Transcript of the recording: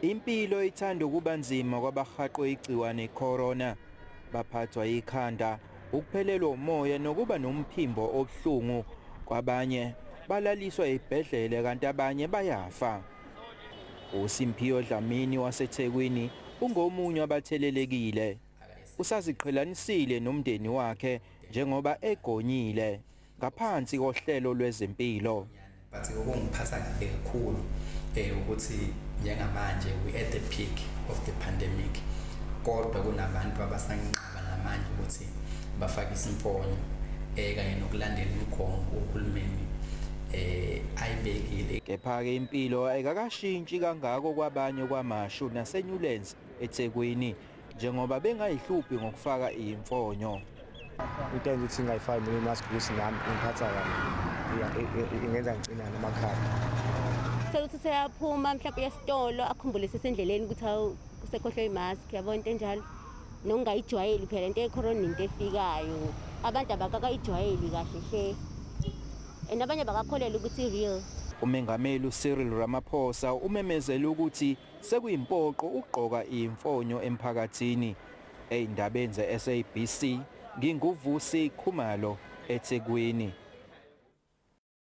Impilo ithanda ukuba nzima kwabahaqwe igciwane corona, baphathwa ikhanda, ukuphelelwa umoya nokuba nomphimbo obuhlungu. Kwabanye balaliswa ezibhedlele kanti abanye bayafa. uSimphiwe Dlamini waseThekwini ungomunye wabathelelekile. Usaziqhelanisile nomndeni wakhe njengoba egonyile ngaphansi kohlelo lwezempilo. Bathi ukungiphatha kahle kakhulu ukuthi njengamanje we at the peak of the pandemic, kodwa kunabantu abasanqaba namanje ukuthi bafake isimfonyo kanye nokulandela imigomo uhulumeni ayibekile. Kepha-ke impilo ayikakashintshi kangako kwabanye kwamashu naseNewlands eThekwini njengoba bengayihluphi ngokufaka imfonyo. Into enza ukuthi ngayifaki mina imask ukuthi nami ngiphatha kabi ingenza ngicina namakhanda. Ukuthi seyaphuma mhlawumbe esitolo akhumbule sesendleleni ukuthi awu kusekhohlwe imask, yabona into enjalo nokungayijwayeli phela into yecorona into efikayo abantu abakakayijwayeli kahle hle and abanye bakakholelwa ukuthi i-real. Umengameli uCyril Ramaphosa umemezela ukuthi sekuyimpoqo ukugqoka imfonyo emphakathini. Ey'ndabeni ze-SABC nginguVusi Khumalo eThekwini.